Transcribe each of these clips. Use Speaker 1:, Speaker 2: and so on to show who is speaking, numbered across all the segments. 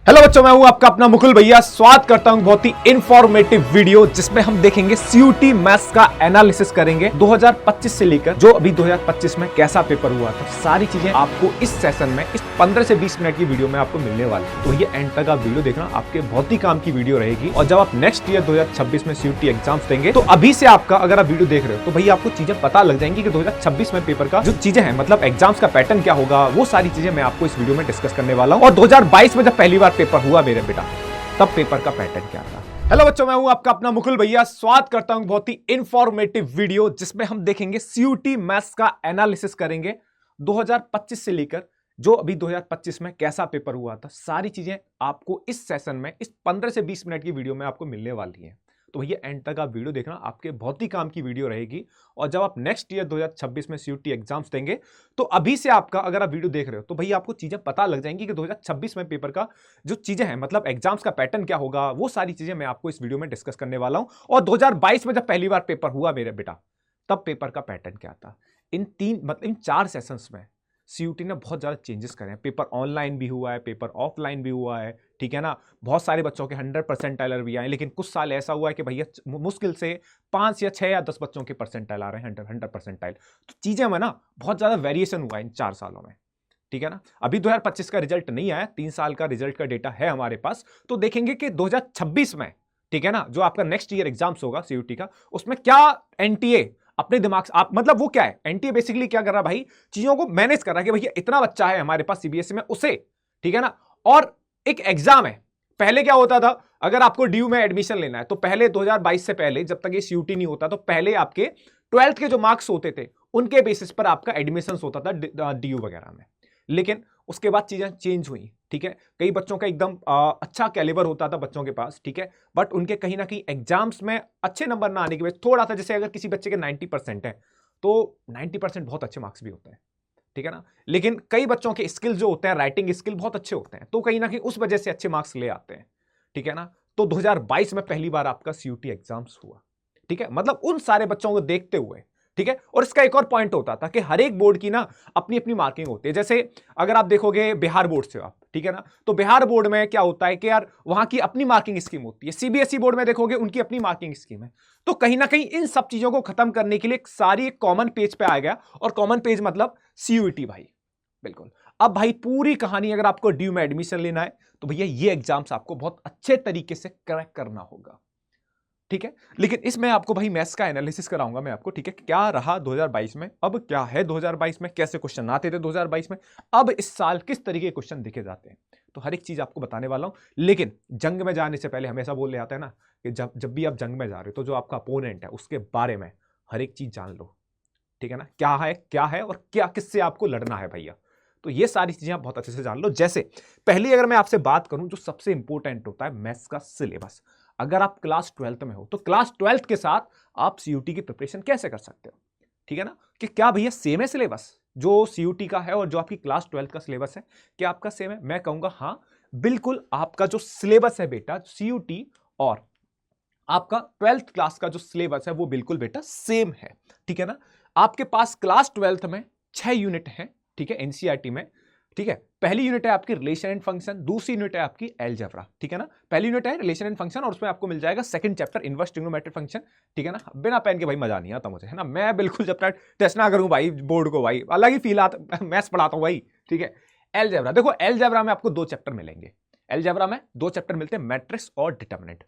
Speaker 1: Hello बच्चों, मैं हूं आपका अपना मुकुल भैया। स्वागत करता हूं बहुत ही इंफॉर्मेटिव वीडियो जिसमें हम देखेंगे सीयूटी मैथ्स का एनालिसिस करेंगे 2025 से लेकर जो अभी 2025 में कैसा पेपर हुआ था। सारी चीजें आपको इस सेशन में इस 15 से 20 मिनट की वीडियो में आपको मिलने वाली है, तो ये एंड तक आप वीडियो देखना, आपके बहुत ही काम की वीडियो रहेगी। और जब आप नेक्स्ट ईयर 2026 में सीयूटी एग्जाम्स देंगे तो अभी से आपका अगर आप वीडियो देख रहे हो तो भैया आपको चीजें पता लग जाएंगी कि 2026 में पेपर का जो चीजें हैं, मतलब एग्जाम्स का पैटर्न क्या होगा, वो सारी चीजें मैं आपको इस वीडियो में डिस्कस करने वाला हूं। और 2022 में जब पहली बार पेपर हुआ मेरे बेटा, तब पेपर का पैटर्न क्या था। हेलो बच्चों, मैं हूं आपका अपना मुकुल भैया। स्वागत करता हूं बहुत ही इंफॉर्मेटिव वीडियो जिसमें हम देखेंगे सीयूटी मैथ्स का एनालिसिस करेंगे 2025 से लेकर जो अभी 2025 में कैसा पेपर हुआ था। सारी चीजें आपको इस सेशन में इस 15 से 20 मिनट की वीडियो में आपको मिलने वाली है, तो भैया एंड तक आप वीडियो देखना, आपके बहुत ही काम की वीडियो रहेगी। और जब आप नेक्स्ट ईयर 2026 में सीयूटी एग्जाम्स देंगे तो अभी से आपका अगर आप वीडियो देख रहे हो तो भैया आपको चीजें पता लग जाएंगी कि 2026 में पेपर का जो चीजें हैं, मतलब एग्जाम्स का पैटर्न क्या होगा, वो सारी चीजें मैं आपको इस वीडियो में डिस्कस करने वाला हूं। और 2022 में जब पहली बार पेपर हुआ मेरे बेटा, तब पेपर का पैटर्न क्या था। इन 4 सेशंस में सीयूटी ने बहुत ज्यादा चेंजेस करे हैं। पेपर ऑनलाइन भी हुआ है, पेपर ऑफलाइन भी हुआ है, ठीक है ना। बहुत सारे बच्चों के 100 परसेंटाइलर भी आए, लेकिन कुछ साल ऐसा हुआ है कि भैया मुश्किल से 5 या 6 या 10 बच्चों के परसेंटाइल आ रहे हैं, 100 परसेंटाइल। तो चीजें में ना बहुत ज्यादा वेरिएशन हुआ है इन 4 सालों में, ठीक है ना। अभी 2025 का रिजल्ट नहीं आया, 3 साल का रिजल्ट का डेटा है हमारे पास, तो देखेंगे कि 2026 में, ठीक है ना, जो आपका नेक्स्ट ईयर एग्जाम्स होगा सीयूटी का, उसमें क्या एनटीए अपने दिमाग से आप, मतलब वो क्या है, एनटीए बेसिकली क्या कर रहा है भाई, चीजों को मैनेज कर रहा है कि भैया इतना बच्चा है हमारे पास सीबीएसई में उसे, ठीक है ना। और एक एग्जाम है। पहले क्या होता था, अगर आपको ड्यू में एडमिशन लेना है तो पहले 2022 से पहले, जब तक ये सीयूटी नहीं होता, तो पहले आपके 12th के जो मार्क्स होते थे उनके बेसिस पर आपका एडमिशन होता था ड्यू वगैरह में। लेकिन उसके बाद चीजें चेंज हुई, ठीक है। कई बच्चों का एकदम अच्छा कैलिबर होता था बच्चों के पास, ठीक है, बट उनके कहीं ना कहीं एग्जाम्स में अच्छे नंबर ना आने की वजह थोड़ा सा, जैसे अगर किसी बच्चे के 90% है तो 90% बहुत अच्छे मार्क्स भी होते हैं, ठीक है ना। लेकिन कई बच्चों के स्किल जो होते हैं, राइटिंग स्किल बहुत अच्छे होते हैं, तो कहीं ना कहीं उस वजह से अच्छे मार्क्स ले आते हैं, ठीक है ना। तो 2022 में पहली बार आपका सीयूटी एग्जाम्स हुआ, ठीक है, मतलब उन सारे बच्चों को देखते हुए, ठीक है। और इसका एक और पॉइंट होता था कि हर एक बोर्ड की ना अपनी अपनी मार्किंग होती है। जैसे अगर आप देखोगे बिहार बोर्ड से आप, ठीक है ना, तो बिहार बोर्ड में क्या होता है कि यार वहां की अपनी मार्किंग स्कीम होती है। सीबीएसई बोर्ड में देखोगे उनकी अपनी मार्किंग स्कीम है। तो कहीं ना कहीं इन सब चीजों को खत्म करने के लिए एक कॉमन पेज पे आ गया, और कॉमन पेज मतलब सीयूटी भाई, बिल्कुल। अब भाई पूरी कहानी, अगर आपको ड्यू में एडमिशन लेना है तो भैया ये एग्जाम्स आपको बहुत अच्छे तरीके से क्रैक करना होगा, ठीक है। लेकिन इसमें आपको भाई मैथ्स का एनालिसिस कराऊंगा मैं आपको, ठीक है, क्या रहा 2022 में, अब क्या है 2022 में, कैसे क्वेश्चन आते थे 2022 में, अब इस साल किस तरीके के क्वेश्चन दिखे जाते हैं, तो हर एक चीज आपको बताने वाला हूं। लेकिन जंग में जाने से पहले हमेशा बोल ले आता है ना कि जब भी आप जंग में जा रहे हो तो जो आपका अपोनेंट है उसके बारे में हर एक चीज जान लो, ठीक है ना। क्या है और क्या किससे आपको लड़ना है भैया, तो ये सारी चीजें आप बहुत अच्छे से जान लो। जैसे पहली अगर मैं आपसे बात करूं, जो सबसे इंपॉर्टेंट होता है मैथ्स का सिलेबस। अगर आप क्लास 12th में हो तो क्लास 12th के साथ आप सीयूटी की प्रिपरेशन कैसे कर सकते हो, ठीक है ना। कि क्या भैया सेम है सिलेबस जो सीयूटी का है और जो आपकी क्लास 12th का सिलेबस है, क्या आपका सेम है? मैं कहूंगा हाँ, बिल्कुल। आपका जो सिलेबस है बेटा सीयूटी और आपका 12th क्लास का जो सिलेबस है वो बिल्कुल बेटा सेम है, ठीक है ना। आपके पास क्लास 12th में 6 यूनिट है, ठीक है, एनसीईआरटी में, ठीक है। पहली यूनिट है आपकी रिलेशन एंड फंक्शन, दूसरी यूनिट है आपकी अलजेब्रा, ठीक है ना। पहली यूनिट है रिलेशन एंड फंक्शन और उसमें आपको मिल जाएगा second chapter inverse trigonometric function, ठीक है ना। बिना पेन के भाई मजा नहीं आता मुझे, है ना। मैं बिल्कुल जब तक टेस्ट ना करूं भाई बोर्ड को, भाई अलग ही फील आता, मैथ्स पढ़ाता हूं भाई, ठीक है। अलजेब्रा, देखो अलजेब्रा में आपको 2 चैप्टर मिलेंगे। अलजेब्रा में 2 चैप्टर मिलते हैं, मैट्रिक्स और डिटरमिनेंट।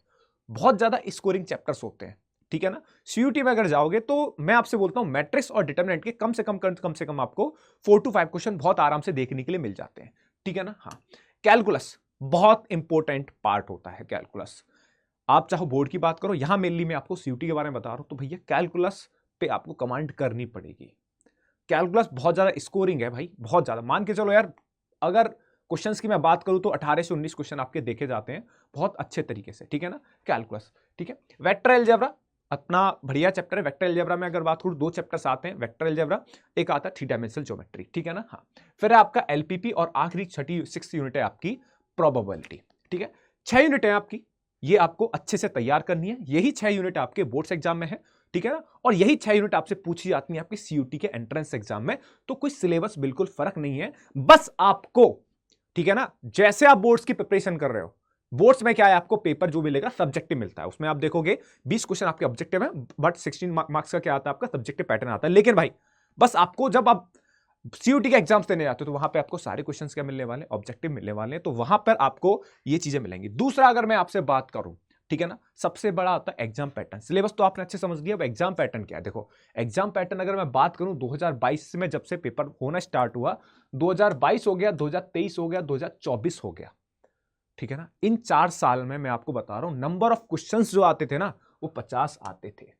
Speaker 1: बहुत ज्यादा स्कोरिंग चैप्टर्स होते हैं, ठीक है ना। सीयूटी में अगर जाओगे तो मैं आपसे बोलता हूं मैट्रिक्स और डिटरमिनेंट के कम से कम आपको 4 to 5 क्वेश्चन बहुत आराम से देखने के लिए मिल जाते हैं, ठीक है ना। हाँ, कैलकुलस बहुत इंपॉर्टेंट पार्ट होता है। कैलकुलस आप चाहो बोर्ड की बात करो, यहां मेनली मैं आपको सीयूटी के बारे में बता रहा हूं, तो भैया कैलकुलस पे आपको कमांड करनी पड़ेगी। कैलकुलस बहुत ज्यादा स्कोरिंग है भाई, बहुत ज्यादा। मान के चलो यार, अगर क्वेश्चंस की मैं बात करूं तो 18 से 19 क्वेश्चन आपके देखे जाते हैं बहुत अच्छे तरीके से, ठीक है ना। कैलकुलस, ठीक है। वेक्टर अलजेब्रा अपना बढ़िया चैप्टर है। वेक्टर अलजेब्रा में अगर बात करूं 2 चैप्टर्स आते हैं वेक्टर अलजेब्रा, एक आता है 3 डायमेंशनल ज्योमेट्री, ठीक है ना। हाँ, फिर है आपका एलपीपी और आखिरी छठी 6th यूनिट है आपकी प्रोबेबिलिटी, ठीक है। 6 यूनिट है आपकी, ये आपको अच्छे से तैयार करनी है। यही 6 यूनिट आपके बोर्ड्स एग्जाम में है, ठीक है ना। और यही 6 यूनिट आपसे पूछी जाती है आपकी सीयूटी के एंट्रेंस एग्जाम में। तो कोई सिलेबस बिल्कुल फर्क नहीं है, बस आपको ठीक है ना। जैसे आप बोर्ड्स की प्रिपरेशन कर रहे हो, बोर्ड्स में क्या है, आपको पेपर जो मिलेगा सब्जेक्टिव मिलता है, उसमें आप देखोगे 20 क्वेश्चन आपके ऑब्जेक्टिव है, बट 16 मार्क्स का क्या आता है आपका सब्जेक्टिव पैटर्न आता है। लेकिन भाई बस आपको जब आप सीयूटी के एग्जाम्स देने जाते हो तो वहां पे आपको सारे क्वेश्चंस क्या मिलने वाले, ऑब्जेक्टिव मिलने वाले हैं, तो वहां पर आपको ये चीजें मिलेंगी। दूसरा अगर मैं आपसे बात करूं, ठीक है ना, सबसे बड़ा आता है एग्जाम पैटर्न। सिलेबस तो आपने अच्छे समझ लिया, अब एग्जाम पैटर्न क्या है। देखो एग्जाम पैटर्न अगर मैं बात करूं 2022 में जब से पेपर होना स्टार्ट हुआ, 2022 हो गया, 2023 हो गया, 2024 हो गया, ठीक है ना। इन 4 साल में मैं आपको बता रहा हूं नंबर ऑफ क्वेश्चंस जो आते थे ना वो 50 आते थे।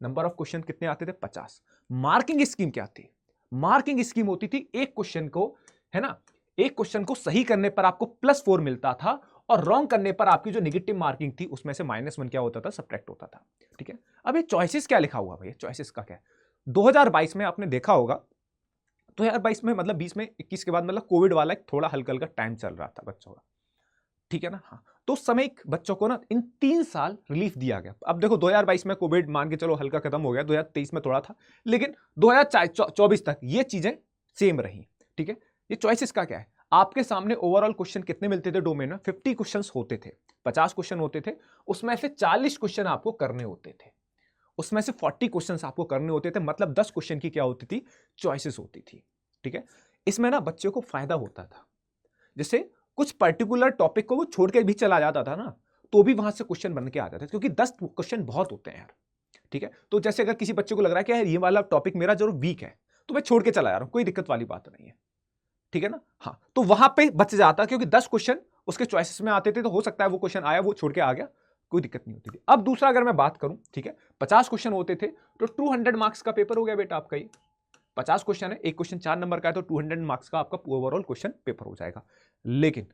Speaker 1: नंबर ऑफ क्वेश्चन कितने आते थे, 50। मार्किंग स्कीम क्या थी, मार्किंग स्कीम होती थी एक क्वेश्चन को, है ना, एक क्वेश्चन को सही करने पर आपको +4 मिलता था और रॉन्ग करने पर आपकी जो नेगेटिव मार्किंग थी उसमें से -1 क्या होता था, सब्ट्रैक्ट होता था, ठीक है। अब ये चॉइसेस क्या लिखा हुआ भैया, चॉइसेस का क्या है, 2022 में आपने देखा होगा, 2022 में मतलब 20 में 21 के बाद मतलब कोविड वाला एक थोड़ा हल्का हल्का टाइम चल रहा था बच्चों का, ठीक है ना। हाँ, तो उस समय बच्चों को ना इन 3 साल रिलीफ दिया गया। अब देखो 2022 में कोविड मान के चलो हल्का खत्म हो गया, 2023 में थोड़ा था, लेकिन 2024 तक ये चीजें सेम रही, ठीक है। ये चॉइसेस का क्या है, आपके सामने ओवरऑल क्वेश्चन कितने मिलते थे डोमेन में, 50 क्वेश्चंस होते थे, 50 क्वेश्चन होते थे, उसमें से 40 क्वेश्चन आपको करने होते थे, उसमें से 40 क्वेश्चंस आपको करने होते थे, मतलब 10 क्वेश्चन की क्या होती थी, चॉइसेस होती थी, ठीक है। इसमें ना बच्चों को फायदा होता था, जैसे कुछ पर्टिकुलर टॉपिक को वो छोड़ के भी चला जाता था ना, तो भी वहां से क्वेश्चन बन के आ जाते थे, क्योंकि 10 क्वेश्चन बहुत होते हैं यार, ठीक है। तो जैसे अगर किसी बच्चे को लग रहा है कि यार ये वाला टॉपिक मेरा जरूर वीक है, तो मैं छोड़ के चला जा रहा हूं, कोई दिक्कत वाली बात नहीं है, ठीक है ना। हाँ, तो वहां पे बच जाता, क्योंकि 10 क्वेश्चन उसके चॉइसेस में आते थे, तो हो सकता है वो क्वेश्चन आया वो छोड़ के आ गया, कोई दिक्कत नहीं होती थी। अब दूसरा अगर मैं बात करूं, ठीक है, 50 क्वेश्चन होते थे, तो 200 मार्क्स का पेपर हो गया बेटा आपका। ये 50 क्वेश्चन है, एक क्वेश्चन 4 नंबर का है, तो 200 मार्क्स का आपका ओवरऑल क्वेश्चन पेपर हो जाएगा। लेकिन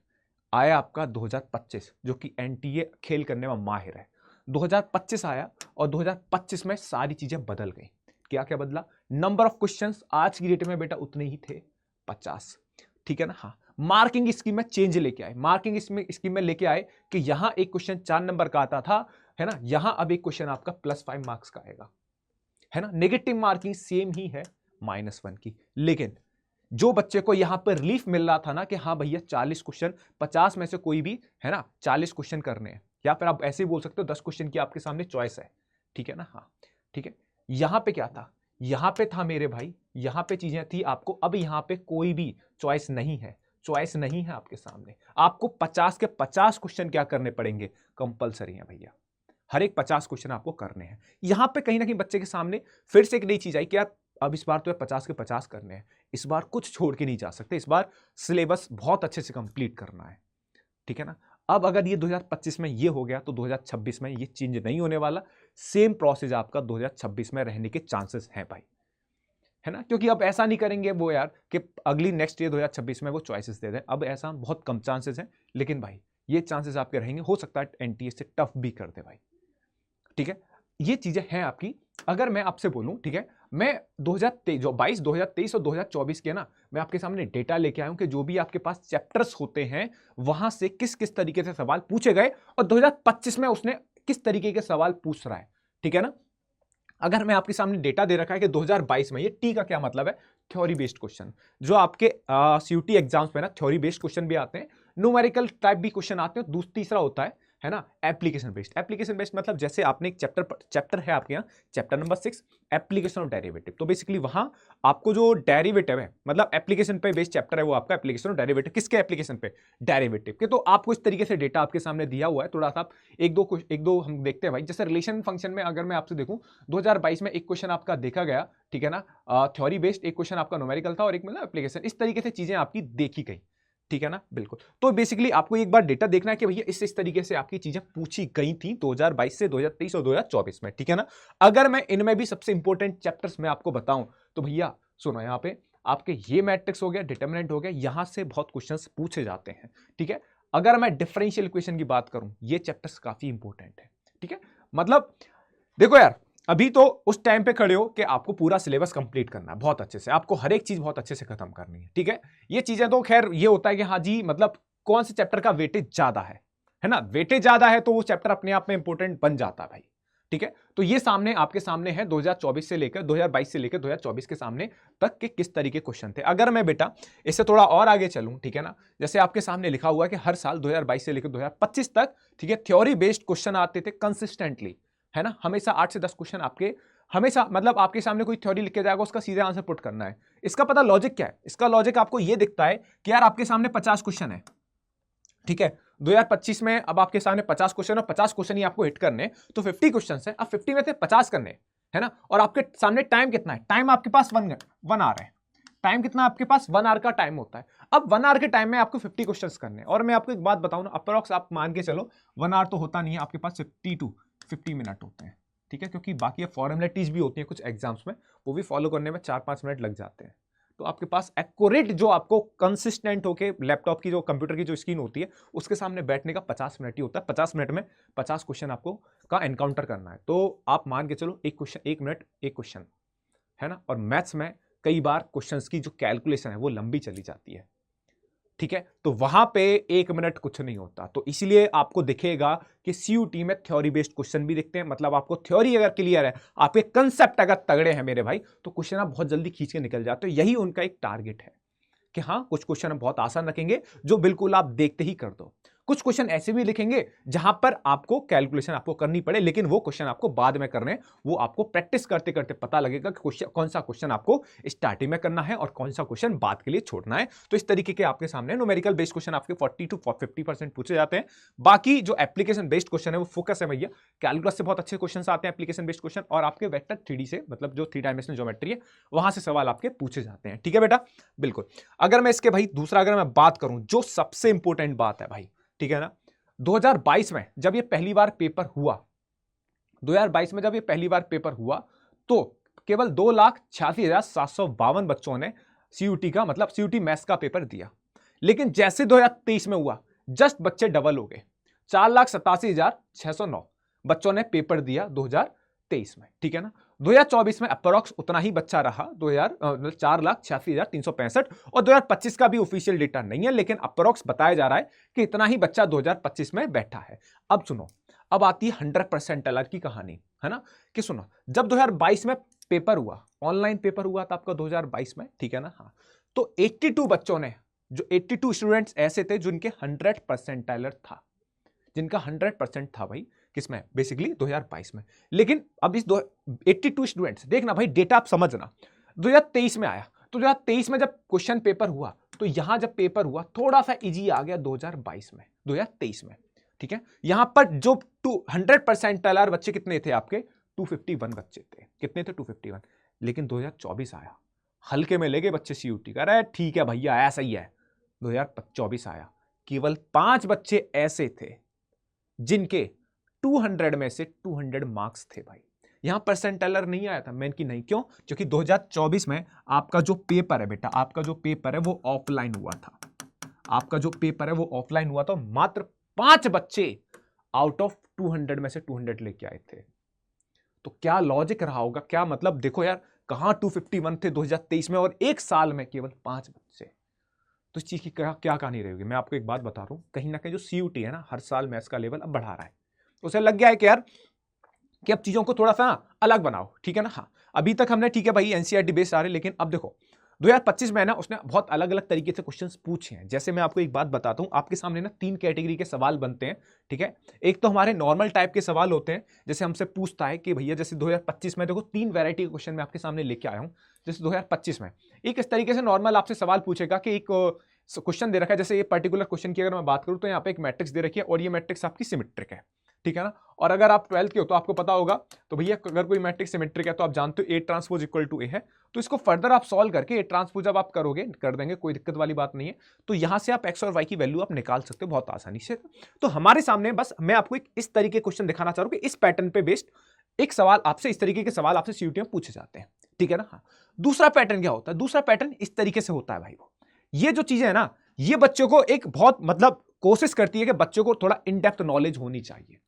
Speaker 1: आया आपका 2025, जो कि एनटीए खेल करने में माहिर है, 2025 आया और 2025 में सारी चीजें बदल गई। क्या क्या बदला, नंबर ऑफ क्वेश्चंस आज की डेट में बेटा उतने ही थे, 50, ठीक है ना। हाँ, मार्किंग स्कीम में चेंज लेके आए, मार्किंग स्कीम में लेके आए कि यहां एक क्वेश्चन 4 नंबर का आता था, है ना, यहां अब एक क्वेश्चन आपका +5 मार्क्स का आएगा, है ना। नेगेटिव मार्किंग सेम ही है, -1 की, लेकिन जो बच्चे को यहां पर रिलीफ मिल रहा था ना कि हाँ भैया 40 क्वेश्चन 50 में से कोई भी, है ना, 40 क्वेश्चन करने हैं, या फिर आप ऐसे ही बोल सकते हो 10 क्वेश्चन की आपके सामने चॉइस है, ठीक है ना। हाँ, ठीक है। यहां पे क्या था, यहां पे था मेरे भाई, यहां पे चीजें थी आपको, अब यहां पे कोई भी चॉइस नहीं है, चॉइस नहीं है आपके सामने, आपको 50 के 50 क्वेश्चन क्या करने पड़ेंगे, कंपलसरी है भैया, हर एक 50 क्वेश्चन आपको करने हैं। यहां पे कहीं ना कहीं बच्चे के सामने फिर से एक नई चीज आई कि यार अब इस बार तो 50 के 50 करने हैं, इस बार कुछ छोड़ के नहीं जा सकते, इस बार सिलेबस बहुत अच्छे से कंप्लीट करना है, ठीक है ना। अब अगर ये 2025 में ये हो गया तो 2026 में ये चेंज नहीं होने वाला, सेम प्रोसेस आपका 2026 में रहने के चांसेस हैं भाई, है ना। क्योंकि अब ऐसा नहीं करेंगे वो यार कि अगली नेक्स्ट ईयर 2026 में वो चॉइसेस दे दें, अब ऐसा बहुत कम चांसेस हैं, लेकिन भाई ये चांसेस आपके रहेंगे, हो सकता है एनटीए से टफ भी कर दे भाई, ठीक है। ये चीजें हैं आपकी। अगर मैं आपसे बोलूं, ठीक है, मैं 2022, 2023 और 2024 के ना मैं आपके सामने डेटा लेके आया हूं कि जो भी आपके पास चैप्टर्स होते हैं वहां से किस किस तरीके से सवाल पूछे गए और 2025 में उसने किस तरीके के सवाल पूछ रहा है, ठीक है ना। अगर मैं आपके सामने डेटा दे रखा है कि 2022 में, ये टी का क्या मतलब है, थ्योरी बेस्ड क्वेश्चन, जो आपके सीयूटी एग्जाम्स में ना थ्योरी बेस्ड क्वेश्चन भी आते हैं, न्यूमेरिकल टाइप भी क्वेश्चन आते हैं, तीसरा होता है ना एप्लीकेशन बेस्ड। एप्लीकेशन बेस्ड मतलब जैसे आपने एक चैप्टर है आपके यहाँ, chapter number 6 application of derivative, तो बेसिकली वहां आपको जो डेरिवेटिव है, मतलब एप्लीकेशन पे बेस्ड चैप्टर है वो आपका एप्लीकेशन ऑफ डेरिवेटिव, किसके एप्लीकेशन पे, डेरिवेटिव के। तो आपको इस तरीके से डेटा आपके सामने दिया हुआ है, थोड़ा सा एक दो हम देखते हैं भाई। जैसे रिलेशन फंक्शन में अगर मैं आपसे देखूं, 2022 में एक क्वेश्चन आपका देखा गया, ठीक है ना, थ्योरी बेस्ड, एक क्वेश्चन आपका न्यूमेरिकल था और एक मतलब एप्लीकेशन, इस तरीके से चीजें आपकी देखी गई, ठीक है ना, बिल्कुल। तो बेसिकली आपको एक बार डेटा देखना है कि भैया इस तरीके से आपकी चीजें पूछी गई थी 2022 से 2023 और 2024 में, ठीक है ना। अगर मैं इनमें भी सबसे इंपॉर्टेंट चैप्टर्स में आपको बताऊं तो भैया सुनो, यहाँ पे आपके ये मैट्रिक्स हो गया, डिटरमिनेंट हो गया, यहां से बहुत क्वेश्चंस पूछे जाते हैं, ठीक है। अगर मैं डिफरेंशियल इक्वेशन की बात करूं, ये चैप्टर्स काफी इंपॉर्टेंट है, ठीक है। मतलब देखो यार, अभी तो उस टाइम पे खड़े हो कि आपको पूरा सिलेबस कंप्लीट करना है बहुत अच्छे से, आपको हर एक चीज बहुत अच्छे से खत्म करनी है, ठीक है। ये चीजें तो खैर ये होता है कि हाँ जी, मतलब कौन से चैप्टर का वेटेज ज्यादा है ना, वेटेज ज्यादा है तो वो चैप्टर अपने आप में इंपॉर्टेंट बन जाता है भाई, ठीक है, तो ये सामने आपके सामने है 2024 से लेकर 2022 से लेकर 2024 के सामने तक के किस तरीके क्वेश्चन थे। अगर मैं बेटा इससे थोड़ा और आगे चलूं, ठीक है ना, जैसे आपके सामने लिखा हुआ है कि हर साल 2022 से लेकर 2025 तक, ठीक है, थ्योरी बेस्ड क्वेश्चन आते थे कंसिस्टेंटली, है ना, हमेशा 8 से 10 क्वेश्चन आपके हमेशा, मतलब आपके सामने कोई थ्योरी लिख के जाएगा, उसका सीधे आंसर पुट करना है। इसका पता लॉजिक क्या है? इसका लॉजिक आपको ये दिखता है कि यार आपके सामने 50 क्वेश्चन है, ठीक है, 2025 में अब आपके सामने 50 क्वेश्चन और 50 क्वेश्चन ही आपको हिट करने, तो 50 क्वेश्चन है, अब 50 में से 50 करने, है ना, और आपके सामने टाइम कितना है? टाइम आपके पास 1 आवर है। टाइम कितना आपके पास? 1 आवर का टाइम होता है। अब 1 आवर के टाइम में आपको 50 क्वेश्चंस करने, और मैं आपको एक बात बताऊं ना, अप्रोक्स आप मान के चलो 1 आवर तो होता नहीं है, आपके पास 50 मिनट होते हैं, ठीक है, क्योंकि बाकी फॉर्मेलिटीज भी होती है कुछ एग्जाम्स में, वो भी फॉलो करने में 4-5 मिनट लग जाते हैं। तो आपके पास एक्यूरेट जो आपको कंसिस्टेंट होके लैपटॉप की जो कंप्यूटर की जो स्क्रीन होती है उसके सामने बैठने का 50 मिनट ही होता है। 50 मिनट में 50 क्वेश्चन आपको का एनकाउंटर करना है। तो आप मान के चलो एक क्वेश्चन 1 मिनट एक क्वेश्चन, है ना, और मैथ्स में कई बार क्वेश्चंस की जो कैलकुलेशन है वो लंबी चली जाती है, ठीक है, तो वहां पे 1 मिनट कुछ नहीं होता। तो इसलिए आपको दिखेगा कि सीयूटी में थ्योरी बेस्ड क्वेश्चन भी दिखते हैं, मतलब आपको थ्योरी अगर क्लियर है, आपके कंसेप्ट अगर तगड़े हैं मेरे भाई, तो क्वेश्चन आप बहुत जल्दी खींच के निकल जाते हो। यही उनका एक टारगेट है कि हाँ कुछ क्वेश्चन हम बहुत आसान रखेंगे जो बिल्कुल आप देखते ही कर दो, कुछ क्वेश्चन ऐसे भी लिखेंगे जहां पर आपको कैलकुलेशन आपको करनी पड़े, लेकिन वो क्वेश्चन आपको बाद में करने, वो आपको प्रैक्टिस करते करते पता लगेगा कि क्वेश्चन कौन सा क्वेश्चन आपको स्टार्टिंग में करना है और कौन सा क्वेश्चन बाद के लिए छोड़ना है। तो इस तरीके के आपके सामने न्यूमेरिकल बेस्ड क्वेश्चन आपके 40 to 50% पूछे जाते हैं। बाकी जो एप्लीकेशन बेस्ड क्वेश्चन है वो फोकस है भैया, कैलकुलस से बहुत अच्छे क्वेश्चन आते हैं एप्लीकेशन बेस्ड क्वेश्चन, और आपके वेक्टर 3D से, मतलब जो 3 डायमेंशनल ज्योमेट्री है वहां से सवाल आपके पूछे जाते हैं, ठीक है बेटा, बिल्कुल। अगर मैं इसके भाई दूसरा अगर मैं बात करूं, जो सबसे इंपॉर्टेंट बात है भाई, ठीक है ना, 2022 में जब ये पहली बार पेपर हुआ, 2022 में जब ये पहली बार पेपर हुआ, तो केवल 2,86,752 बच्चों ने सीयूटी का, मतलब सीयूटी मैथ्स का पेपर दिया। लेकिन जैसे 2023 में हुआ, जस्ट बच्चे डबल हो गए, 4,87,609 बच्चों ने पेपर दिया 2023 में, ठीक है ना। 2024 में अप्रोक्स उतना ही बच्चा रहा, 4,86,365, और 2025 का भी ऑफिशियल डेटा नहीं है, लेकिन अप्रोक्स बताया जा रहा है कि इतना ही बच्चा 2025 में बैठा है। अब सुनो, अब आती है 100% अलग की कहानी, है ना, कि सुनो, जब 2022 में पेपर हुआ, ऑनलाइन पेपर हुआ था आपका 2022 में, ठीक है ना, हाँ, तो 82 बच्चों ने, जो 82 स्टूडेंट्स ऐसे थे जिनके 100% था, जिनका 100% था भाई, किसमें? बेसिकली 2022 में। लेकिन अब इस 82 स्टूडेंट्स, देखना भाई डेटा आप समझना, 2023 में आया, तो 2023 में जब क्वेश्चन पेपर हुआ, तो यहां जब पेपर हुआ थोड़ा सा इजी आ गया 2022 में, 2023 में, ठीक है, यहां पर जो 100% बच्चे कितने थे आपके? 251 बच्चे थे, कितने थे? 251। लेकिन 2024 आया, हल्के में ले गए बच्चे सीयूटी का, अरे ठीक है भैया ऐसा ही है। 2024 आया, केवल 5 बच्चे ऐसे थे जिनके 200 में से 200 मार्क्स थे भाई। यहां परसेंटाइलर नहीं आया था, मेन की नहीं, क्यों? क्योंकि 2024 में आपका जो पेपर है बेटा, आपका जो पेपर है वो ऑफलाइन हुआ था, आपका जो पेपर है वो ऑफलाइन हुआ था, मात्र 5 बच्चे आउट ऑफ 200 में से 200 लेके आए थे। तो क्या लॉजिक रहा होगा, क्या मतलब, देखो यार कहां 251 थे 2023 में, और एक साल में केवल 5 बच्चे। तो इस चीज की क्या कहानी रहेगी? मैं आपको एक बात बता रहा हूं, कहीं ना कहीं जो सीयूटी है ना, हर साल मैथ्स का लेवल अब बढ़ा रहा है, उसे लग गया है कि यार कि अब चीजों को थोड़ा सा अलग बनाओ, ठीक है ना। हाँ, अभी तक हमने, ठीक है भाई, एनसीईआरटी बेस्ड आ रहे, लेकिन अब देखो 2025 में ना उसने बहुत अलग अलग तरीके से क्वेश्चंस पूछे हैं। जैसे मैं आपको एक बात बताता हूं, आपके सामने ना 3 कैटेगरी के सवाल बनते हैं, ठीक है। एक तो हमारे नॉर्मल टाइप के सवाल होते हैं, जैसे हमसे पूछता है कि भैया, जैसे 2025 में देखो 3 वैरायटी के क्वेश्चन मैं आपके सामने लेके आया हूं। जैसे 2025 में एक इस तरीके से नॉर्मल आपसे सवाल पूछेगा कि एक क्वेश्चन दे रखा है, जैसे ये पर्टिकुलर क्वेश्चन की अगर मैं बात करूं तो यहाँ पे एक मैट्रिक्स दे रखी है, और ये मैट्रिक्स आपकी सिमेट्रिक है, ठीक है ना। और अगर आप 12th के हो तो आपको पता होगा, तो भैया अगर कोई मैट्रिक्स सिमेट्रिक है तो आप जानते हो A transpose equal to A है। तो इसको फर्दर आप सॉल्व करके A ट्रांसपोज जब आप करोगे, कर देंगे, कोई दिक्कत वाली बात नहीं है, तो यहां से आप x और y की वैल्यू आप निकाल सकते हो बहुत आसानी से। तो हमारे सामने बस मैं आपको एक इस तरीके क्वेश्चन दिखाना चाह रहा हूं कि इस पैटर्न पे बेस्ड एक सवाल आपसे, इस तरीके के सवाल आपसे सीयूटी में पूछे जाते हैं, ठीक है ना। हाँ, दूसरा पैटर्न क्या होता है? दूसरा पैटर्न इस तरीके से होता है भाई, वो ये जो चीजें है ना, ये बच्चों को एक बहुत, मतलब कोशिश करती है कि बच्चों को थोड़ा इन डेप्थ नॉलेज होनी चाहिए।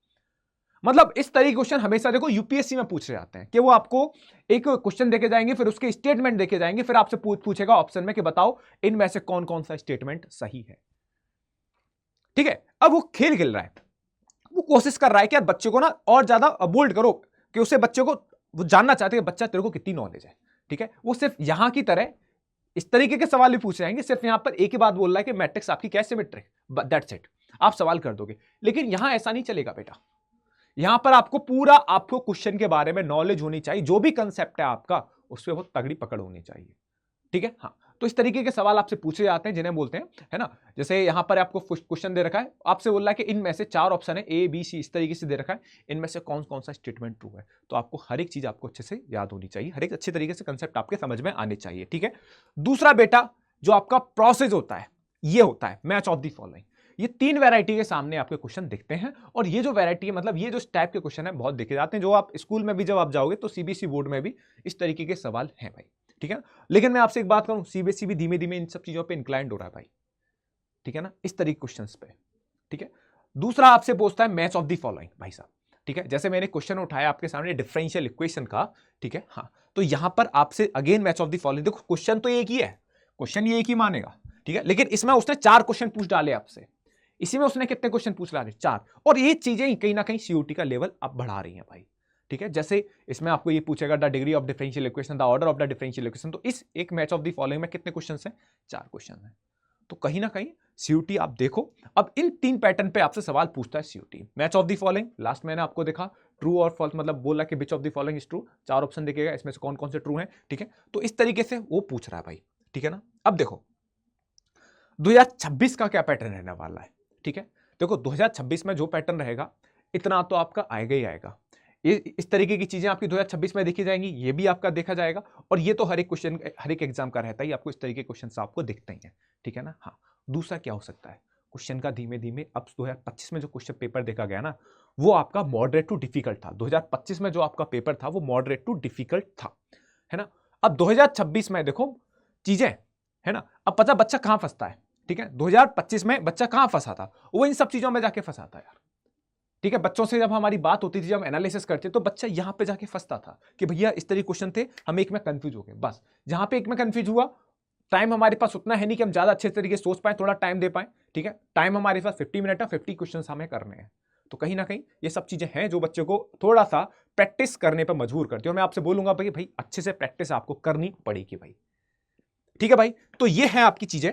Speaker 1: मतलब इस तरह के क्वेश्चन हमेशा देखो यूपीएससी में पूछे जाते हैं कि वो आपको एक क्वेश्चन देके जाएंगे, फिर उसके स्टेटमेंट देके जाएंगे, फिर आपसे पूछेगा ऑप्शन में कि बताओ इनमें से कौन कौन सा स्टेटमेंट सही है, ठीक है। अब वो खेल खेल रहा है, वो कोशिश कर रहा है कि यार बच्चे को ना और ज्यादा बोल्ड करो, कि उसे बच्चे को वो जानना चाहते हैं कि बच्चा तेरे को कितनी नॉलेज है, ठीक है। वो सिर्फ यहां की तरह इस तरीके के सवाल भी पूछ जाएंगे, सिर्फ यहां पर एक ही बात बोल रहा है कि मैट्रिक्स आपकी क्या सिमेट्रिक, दैट्स इट, आप सवाल कर दोगे। लेकिन यहां ऐसा नहीं चलेगा बेटा, यहां पर आपको पूरा आपको क्वेश्चन के बारे में नॉलेज होनी चाहिए, जो भी कंसेप्ट है आपका उस पर बहुत तगड़ी पकड़ होनी चाहिए, ठीक है। हाँ, तो इस तरीके के सवाल आपसे पूछे जाते हैं जिन्हें बोलते हैं, है ना, जैसे यहां पर आपको क्वेश्चन दे रखा है, आपसे बोल रहा है कि इनमें से 4 ऑप्शन है, ए बी सी, इस तरीके से दे रखा है, इनमें से कौन कौन सा स्टेटमेंट ट्रू है। तो आपको हर एक चीज आपको अच्छे से याद होनी चाहिए, हर एक अच्छे तरीके से कंसेप्ट आपके समझ में आने चाहिए, ठीक है। दूसरा बेटा जो आपका प्रोसेस होता है, ये होता है मैच ऑफ द फॉलोइंग। ये 3 वैरायटी के सामने आपके क्वेश्चन दिखते हैं, और ये जो वैरायटी है, मतलब ये जो टाइप के क्वेश्चन है बहुत देखे जाते हैं, जो आप स्कूल में भी जब आप जाओगे तो सीबीएसई बोर्ड में भी इस तरीके के सवाल हैं भाई, ठीक है ना। लेकिन मैं आपसे एक बात करूं, सीबीएसई भी धीमे धीमे इन सब चीजों पे इंक्लाइंड हो रहा है भाई, ठीक है ना, इस तरीके क्वेश्चंस पे, ठीक है। दूसरा आपसे पूछता है मैच ऑफ द फॉलोइंग भाई साहब, ठीक है। जैसे मैंने क्वेश्चन उठाया आपके सामने डिफरेंशियल इक्वेशन का, ठीक है, हाँ, तो यहां पर आपसे again match of the following, देखो क्वेश्चन तो एक ही है, क्वेश्चन ये एक ही मानेगा, ठीक है, लेकिन इसमें उसने 4 क्वेश्चन पूछ डाले आपसे, इसी में उसने कितने क्वेश्चन पूछ डाले, 4, और ये चीजें कहीं ना कहीं सीयूटी का लेवल अब बढ़ा रही हैं भाई, ठीक है। जैसे इसमें आपको ये पूछेगा the degree of differential equation, the order of the differential equation, तो इस एक मैच ऑफ द फॉलोइंग में कितने क्वेश्चन हैं, 4 क्वेश्चन हैं। तो कहीं ना कहीं सीयूटी आप देखो, अब इन 3 पैटर्न पे आपसे सवाल पूछता है CUT. Match of the following, last मैंने आपको देखा ट्रू और फॉल्स, मतलब बोला कि which of the following is true, 4 option दिखेगा, इसमें से कौन कौन से ट्रू हैं, ठीक है। तो इस तरीके से वो पूछ रहा है भाई, ठीक है ना। अब देखो 2026 का क्या पैटर्न रहने वाला है, ठीक है। देखो 2026 में जो पैटर्न रहेगा इतना तो आपका आएगा ही आएगा, ये इस तरीके की चीजें आपकी 2026 में देखी जाएंगी, ये भी आपका देखा जाएगा, और ये तो हर एक क्वेश्चन, हर एक एग्जाम का रहता ही, आपको इस तरीके के क्वेश्चन आपको दिखते ही हैं, ठीक है ना। हाँ, दूसरा क्या हो सकता है, क्वेश्चन का धीमे धीमे अब 2025 में जो क्वेश्चन पेपर देखा गया ना, वो आपका मॉडरेट टू डिफिकल्ट था। 2025 में जो आपका पेपर था वो मॉडरेट टू डिफिकल्ट था, है ना। अब 2026 में देखो चीजें, है ना, अब पता बच्चा कहां फंसता है, ठीक है। 2025 में बच्चा कहां फंसा था, वो इन सब चीजों में जाके फंसा था यार, ठीक है। बच्चों से जब हमारी बात होती थी, जब एनालिसिस करते तो बच्चा यहां पे जाके फंसता था कि भैया इस तरीके क्वेश्चन थे, हम एक में कंफ्यूज हो गए, बस जहां पे एक में कंफ्यूज हुआ, टाइम हमारे पास उतना है नहीं कि हम ज्यादा अच्छे तरीके से सोच पाए, थोड़ा टाइम दे पाए, ठीक है। टाइम हमारे पास 50 मिनट है, 50 क्वेश्चन हमें करने हैं। तो कहीं ना कहीं ये सब चीजें हैं जो बच्चे को थोड़ा सा प्रैक्टिस करने पर मजबूर करती है, और मैं आपसे बोलूंगा भाई अच्छे से प्रैक्टिस आपको करनी पड़ेगी भाई, ठीक है भाई। तो ये है आपकी चीजें,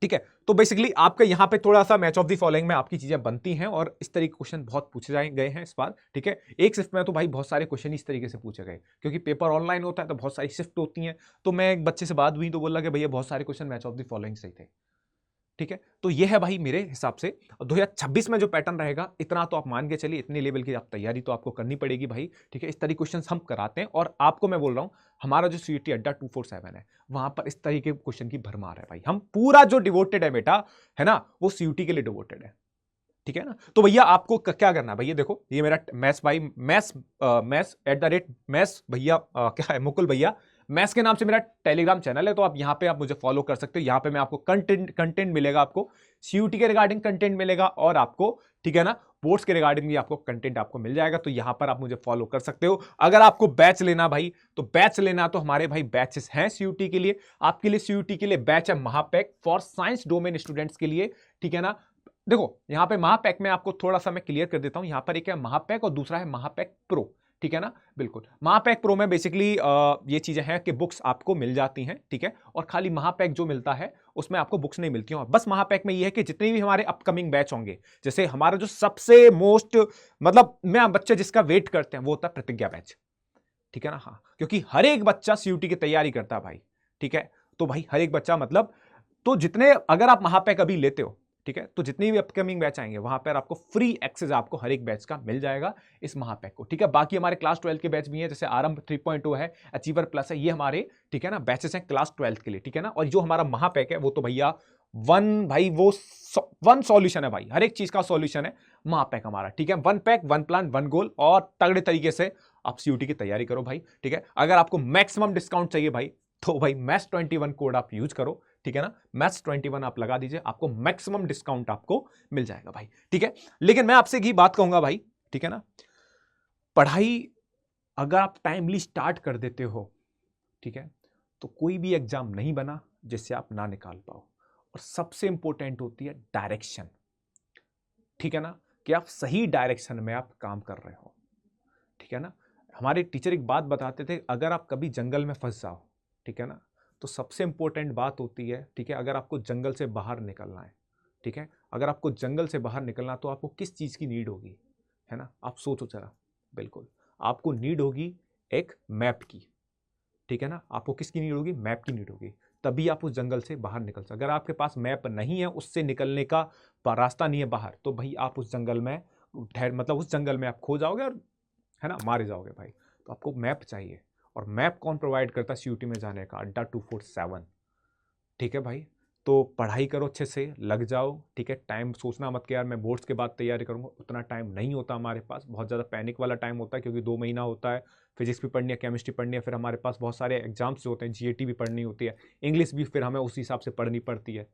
Speaker 1: ठीक है। तो बेसिकली आपके यहां पे थोड़ा सा मैच ऑफ द फॉलोइंग में आपकी चीजें बनती हैं, और इस तरीके के क्वेश्चन बहुत पूछे गए हैं इस बार, ठीक है। एक शिफ्ट में तो भाई बहुत सारे क्वेश्चन इस तरीके से पूछे गए, क्योंकि पेपर ऑनलाइन होता है तो बहुत सारी शिफ्ट होती हैं। तो मैं एक बच्चे से बात हुई तो बोला कि भैया बहुत सारे question match of the following से ही थे, ठीक है। तो ये है भाई मेरे हिसाब से 2026 में जो पैटर्न रहेगा, इतना तो आप मान के चलिए, इतनी लेवल की आप तैयारी तो आपको करनी पड़ेगी भाई, ठीक है। इस तरीके क्वेश्चन हम कराते हैं, और आपको मैं बोल रहा हूं हमारा जो सीयूटी अड्डा 247 है, वहां पर इस तरीके के क्वेश्चन की भरमार है भाई। हम पूरा जो डिवोटेड है बेटा, है ना, वो सीयूटी के लिए डिवोटेड है, ठीक है ना। तो भैया आपको क्या करना है भैया, देखो ये मेरा मैथ्स भाई, मैथ्स भैया क्या है, मुकुल भैया मैथ्स के नाम से मेरा टेलीग्राम चैनल है, तो आप यहां पे आप मुझे फॉलो कर सकते हो। यहां पे मैं आपको कंटेंट मिलेगा, आपको सीयूटी के रिगार्डिंग कंटेंट मिलेगा, और आपको, ठीक है ना, बोर्ड्स के रिगार्डिंग भी आपको कंटेंट आपको मिल जाएगा। तो यहां पर आप मुझे फॉलो कर सकते हो। अगर आपको बैच लेना भाई, तो बैच लेना तो हमारे भाई बैचेस हैं सीयूटी के लिए, आपके लिए सीयूटी के लिए बैच है महापैक फॉर साइंस डोमेन स्टूडेंट्स के लिए, ठीक है ना। देखो यहां पे महापैक में आपको थोड़ा सा मैं क्लियर कर देता हूं, यहां पर एक है महापैक और दूसरा है महापैक प्रो, ठीक है ना। बिल्कुल, महापैक प्रो में बेसिकली ये चीजें हैं कि बुक्स आपको मिल जाती हैं, ठीक है, और खाली महापैक जो मिलता है उसमें आपको बुक्स नहीं मिलती हैं। और बस महापैक में ये है कि जितने भी हमारे अपकमिंग बैच होंगे, जैसे हमारा जो सबसे मोस्ट, मतलब मैं बच्चे जिसका वेट करते हैं वो होता है प्रतिज्ञा बैच, ठीक है ना। हाँ, क्योंकि हर एक बच्चा सीयूटी की तैयारी करता है भाई, ठीक है। तो भाई हर एक बच्चा, मतलब तो जितने, अगर आप महापैक अभी लेते हो, ठीक है, तो जितनी भी अपकमिंग बैच आएंगे वहां पर आपको फ्री एक्सेस आपको हर एक बैच का मिल जाएगा इस महापैक को, ठीक है। बाकी हमारे क्लास 12 के बैच भी हैं, जैसे आरंभ 3.0 है, अचीवर प्लस है, ये हमारे, ठीक है ना, बैचेस हैं क्लास 12 के लिए, ठीक है ना। और जो हमारा महापैक है वो तो भैया भाई वो वन सॉल्यूशन है भाई, हर एक चीज का सॉल्यूशन है महापैक हमारा, ठीक है। One pack, one plan, one goal, और तगड़े तरीके से आप सीयूटी की तैयारी करो भाई, ठीक है। अगर आपको मैक्सिमम डिस्काउंट चाहिए भाई, तो भाई मैथ्स 21 कोड आप यूज करो, ठीक है ना। मैथ्स 21 आप लगा दीजिए, आपको मैक्सिमम डिस्काउंट आपको मिल जाएगा भाई, ठीक है। लेकिन मैं आपसे एक बात कहूंगा भाई, ठीक है ना, पढ़ाई अगर आप टाइमली स्टार्ट कर देते हो, ठीक है, तो कोई भी एग्जाम नहीं बना जिससे आप ना निकाल पाओ। और सबसे इंपॉर्टेंट होती है डायरेक्शन, ठीक है ना, कि आप सही डायरेक्शन में आप काम कर रहे हो, ठीक है ना। हमारे टीचर एक बात बताते थे, अगर आप कभी जंगल में फंस जाओ, ठीक है ना, तो सबसे इंपॉर्टेंट बात होती है, ठीक है, अगर आपको जंगल से बाहर निकलना है, ठीक है, अगर आपको जंगल से बाहर निकलना तो आपको किस चीज़ की नीड होगी, है ना, आप सोचो जरा। बिल्कुल आपको नीड होगी एक मैप की, ठीक है ना, आपको किसकी नीड होगी, मैप की नीड होगी, तभी आप उस जंगल से बाहर निकल सकते। अगर आपके पास मैप नहीं है, उससे निकलने का रास्ता नहीं है बाहर, तो भाई आप उस जंगल में मतलब उस जंगल में आप खो जाओगे और, है ना, मारे जाओगे भाई। तो आपको मैप चाहिए, और मैप कौन प्रोवाइड करता है सीयूटी में जाने का, अड्डा 247, ठीक है भाई। तो पढ़ाई करो अच्छे से, लग जाओ, ठीक है, टाइम सोचना मत कि यार मैं बोर्ड्स के बाद तैयारी करूंगा, उतना टाइम नहीं होता हमारे पास, बहुत ज़्यादा पैनिक वाला टाइम होता है, क्योंकि 2 महीना होता है, फिजिक्स भी पढ़नी है, केमिस्ट्री पढ़नी है, फिर हमारे पास बहुत सारे एग्जाम्स जो होते हैं, जीएटी भी पढ़नी होती है, इंग्लिश भी फिर हमें उस हिसाब से पढ़नी पड़ती है।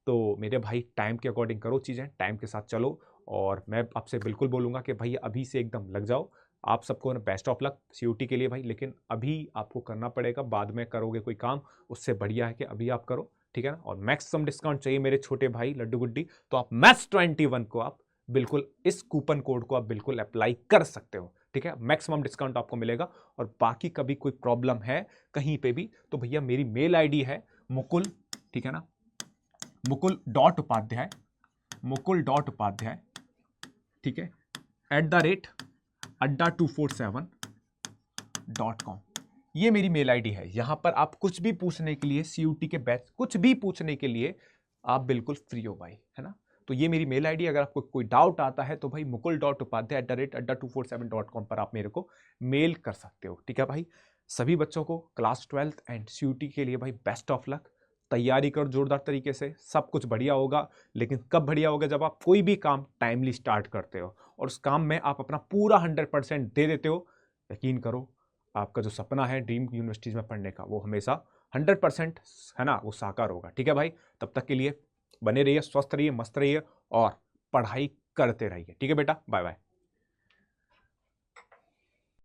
Speaker 1: तो मेरे भाई टाइम के अकॉर्डिंग करो चीज़ें, टाइम के साथ चलो, और मैं आपसे बिल्कुल बोलूँगा कि भाई अभी से एकदम लग जाओ। आप सबको बेस्ट ऑफ लक सीयूटी के लिए भाई, लेकिन अभी आपको करना पड़ेगा, बाद में करोगे कोई काम, उससे बढ़िया है कि अभी आप करो, ठीक है ना। और मैक्सिमम डिस्काउंट चाहिए मेरे छोटे भाई लड्डू गुड्डी, तो आप मैथ्स21 को आप बिल्कुल इस कूपन कोड को आप बिल्कुल अप्लाई कर सकते हो, ठीक है, मैक्सिमम डिस्काउंट आपको मिलेगा। और बाकी कभी कोई प्रॉब्लम है कहीं पे भी, तो भैया मेरी मेल आईडी है मुकुल, ठीक है ना, मुकुल.उपाध्याय, मुकुल.उपाध्याय, ठीक है, @adda247.com, ये मेरी मेल आईडी है। यहां पर आप कुछ भी पूछने के लिए, सीयूटी के बैच कुछ भी पूछने के लिए आप बिल्कुल फ्री हो भाई, है ना। तो ये मेरी मेल आईडी, अगर आपको कोई डाउट आता है तो भाई मुकुल.उपाध्याय@adda247.com पर आप मेरे को मेल कर सकते हो, ठीक है भाई। सभी बच्चों को क्लास 12th एंड सीयूटी के लिए भाई बेस्ट ऑफ लक, तैयारी कर जोरदार तरीके से, सब कुछ बढ़िया होगा। लेकिन कब बढ़िया होगा, जब आप कोई भी काम टाइमली स्टार्ट करते हो और उस काम में आप अपना पूरा 100% दे देते हो। यकीन करो, आपका जो सपना है ड्रीम यूनिवर्सिटीज में पढ़ने का, वो हमेशा 100%, है ना, वो साकार होगा, ठीक है भाई। तब तक के लिए बने रहिए, स्वस्थ रहिए, मस्त रहिए और पढ़ाई करते रहिए, ठीक है बेटा, बाय बाय।